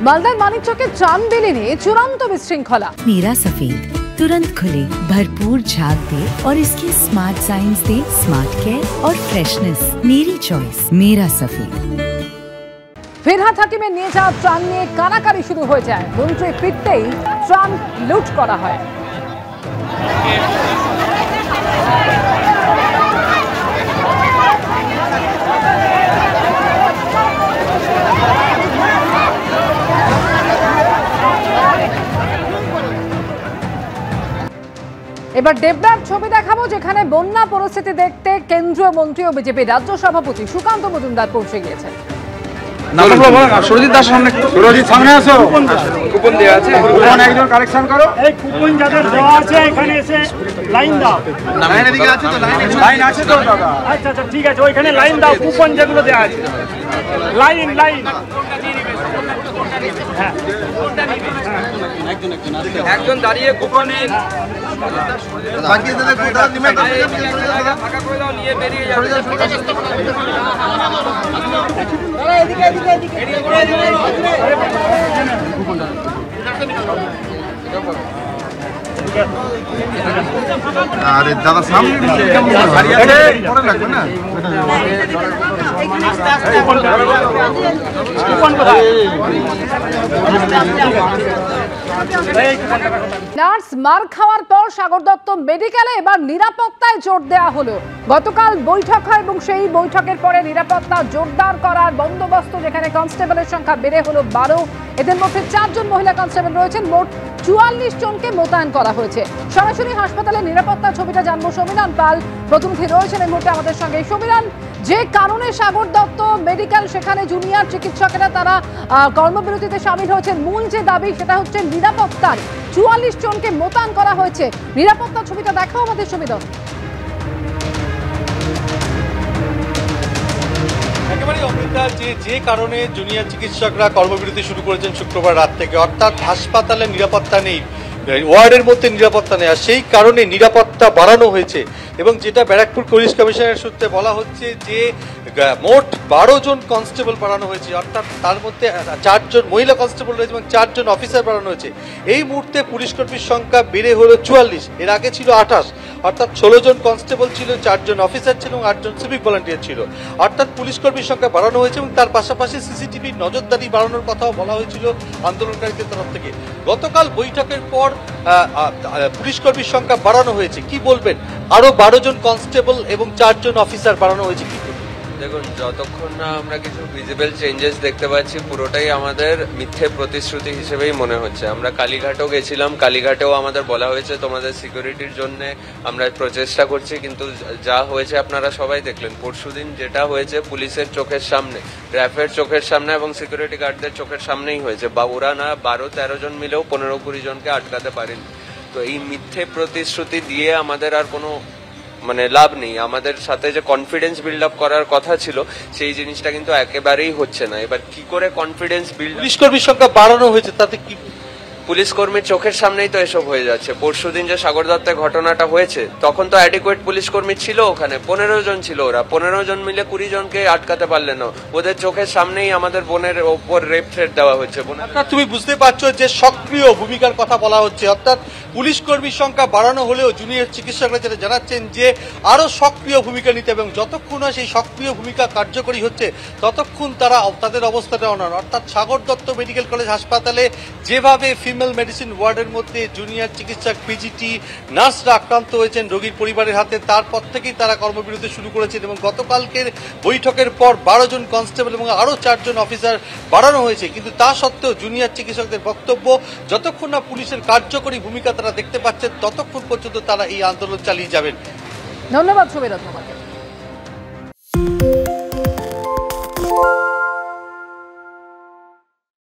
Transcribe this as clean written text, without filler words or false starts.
मालदार मानिकचके चांदबिली ने चूड़ान्त विशृंखला। मीरा सफेद तुरंत खुले, भरपूर झाग दे और इसके स्मार्ट साइंस दे स्मार्ट केयर और फ्रेशनेस। मेरी चॉइस मीरा सफेद। ফিরহাদ হাকিমের নিয়ে যাওয়া ত্রাণ নিয়ে কানাকানি শুরু হয়ে যায়। মন্ত্রী ফিরতেই ত্রাণ লুট করা হয়। এবার দেবদার ছবি দেখাবো, যেখানে বন্যা পরিস্থিতি দেখতে কেন্দ্রীয় মন্ত্রী ও বিজেপি রাজ্য সভাপতি সুকান্ত মজুমদার পৌঁছে গিয়েছেন। সুরজিৎ দাস সামনে, সুরজিৎ সামনে আসো। কুপন দেওয়া আছে, কুপন একজন কালেকশন করো। এই কুপন যাদের দেওয়া আছে এখানে এসে লাইন দাও। লাইন এদিকে আছে তো, লাইন আছে তো দাদা। আচ্ছা আচ্ছা ঠিক আছে, ওইখানে লাইন দাও। কুপন যেগুলো দেওয়া আছে লাইন লাইন। হ্যাঁ একজন দাঁড়িয়ে কুপন নিন। বাকি দাদা কোথা নিমে ফাঁকা করে দাও, নিয়ে বেরিয়ে যাও। এদিকে এদিকে এদিকে আরে দাদা সামনে পরে লাগবে না। নার্স মার খাওয়ার পর সাগর দত্ত মেডিকেলে এবার নিরাপত্তায় জোর দেওয়া হলো। গতকাল বৈঠক হয় এবং সেই বৈঠকের পরে নিরাপত্তা জোরদার করার বন্দোবস্ত, যেখানে কনস্টেবলের সংখ্যা বেড়ে হলো 12। এদের মধ্যে 4 জন মহিলা কনস্টেবল রয়েছেন। মোট 44 জনকে মোতায়েন করা হয়েছে। সরাসরি হাসপাতালের নিরাপত্তা ছবিটা জানবো সমীরণ পাল প্রতিনিধি রয়েছেন এই মুহূর্তে আমাদের সঙ্গে। সমীরণ, যে কারণে সাগর দত্ত মেডিকেল সেখানে জুনিয়র চিকিৎসকেরা তারা কর্মবিরতিতে সামিল হয়েছেন, মূল যে দাবি সেটা হচ্ছে নিরাপত্তার। 44 জনকে মোতায়েন করা হয়েছে। নিরাপত্তা ছবিটা দেখাও আমাদের সমীরণ। একেবারেই অমৃতা, যে কারণে জুনিয়র চিকিৎসকরা কর্মবিরতি শুরু করেছেন শুক্রবার রাত থেকে, অর্থাৎ হাসপাতালে নিরাপত্তা নেই, ওয়ার্ডের মধ্যে নিরাপত্তা নেই, আর সেই কারণে নিরাপত্তা বাড়ানো হয়েছে। এবং যেটা ব্যারাকপুর পুলিশ কমিশনারের সূত্রে বলা হচ্ছে যে মোট 12 জন কনস্টেবল বাড়ানো হয়েছে, অর্থাৎ তার মধ্যে 4 জন মহিলা কনস্টেবল রয়েছে এবং 4 জন অফিসার বাড়ানো হয়েছে। এই মুহূর্তে পুলিশ কর্মীর সংখ্যা বেড়ে হলো 44। এর আগে ছিল 28, অর্থাৎ 16 জন কনস্টেবল ছিল, 4 জন অফিসার ছিল এবং 8 জন সিভিক ভলান্টিয়ার ছিল। অর্থাৎ পুলিশ কর্মীর সংখ্যা বাড়ানো হয়েছে এবং তার পাশাপাশি সিসিটিভি নজরদারি বাড়ানোর কথাও বলা হয়েছিল আন্দোলনকারীদের তরফ থেকে। গতকাল বৈঠকের পর পুলিশ কর্মীর সংখ্যা বাড়ানো হয়েছে, কি বলবেন? আরো 12 জন কনস্টেবল এবং 4 জন অফিসার বাড়ানো হয়েছে। দেখুন, যতক্ষণ না আমরা কিছু ভিজিবল চেঞ্জেস দেখতে পাচ্ছি, পুরোটাই আমাদের মিথ্যে প্রতিশ্রুতি হিসেবেই মনে হচ্ছে। আমরা কালীঘাটও গেছিলাম, কালীঘাটেও আমাদের বলা হয়েছে তোমাদের সিকিউরিটির জন্য আমরা প্রচেষ্টা করছি, কিন্তু যা হয়েছে আপনারা সবাই দেখলেন। পরশুদিন যেটা হয়েছে পুলিশের চোখের সামনে, র্যাফের চোখের সামনে এবং সিকিউরিটি গার্ডদের চোখের সামনেই হয়েছে। বা ওরা না 12-13 জন মিলেও 15-20 জনকে আটকাতে পারেনি। তো এই মিথ্যে প্রতিশ্রুতি দিয়ে আমাদের আর কোনো লাভ নেই। আমাদের সাথে যে কনফিডেন্স বিল্ড আপ করার কথা ছিল সেই জিনিসটা কিন্তু একেবারেই হচ্ছে না। এবার কি করে কনফিডেন্স বিল্ড? পুলিশ কর্মীর সংখ্যা বাড়ানো হয়েছে, তাতে কি? পুলিশ কর্মীর চোখের সামনেই তো এসব হয়ে যাচ্ছে। পরশুদিন যে সাগর দত্তের ঘটনাটা হয়েছে তখন তো অ্যাডিকুয়েট পুলিশ কর্মী ছিল ওখানে, 15 জন ছিল। ওরা 15 জন মিলে 20 জনকে আটকাতে পারলেন না। ওদের চোখের সামনেই আমাদের বোনের ওপর রেপ থ্রেট দেওয়া হচ্ছে। তুমি বুঝতে পারছো যে সক্রিয় ভূমিকার কথা বলা হচ্ছে, অর্থাৎ পুলিশ কর্মীর সংখ্যা বাড়ানো হলেও জুনিয়র চিকিৎসকরা যেটা জানাচ্ছেন যে আরো সক্রিয় ভূমিকা নিতে, এবং যতক্ষণ না সেই সক্রিয় ভূমিকা কার্যকরী হচ্ছে ততক্ষণ তারা তাদের অবস্থাটা অনড়। অর্থাৎ সাগর দত্ত মেডিকেল কলেজ হাসপাতালে যেভাবে ফিমেল মেডিসিন ওয়ার্ডের মধ্যে জুনিয়র চিকিৎসক, পিজিটি, নার্সরা আক্রান্ত হয়েছেন রোগীর পরিবারের হাতে, তারপর থেকেই তারা কর্মবিরতি শুরু করেছেন। এবং গতকালকের বৈঠকের পর 12 জন কনস্টেবল এবং আরো 4 জন অফিসার বাড়ানো হয়েছে। কিন্তু তা সত্ত্বেও জুনিয়র চিকিৎসকদের বক্তব্য, যতক্ষণ না পুলিশের কার্যকরী ভূমিকা তারা দেখতে পাচ্ছেন ততক্ষণ পর্যন্ত তারা এই আন্দোলন চালিয়ে যাবেন। ধন্যবাদ সমীরণ তোমাকে।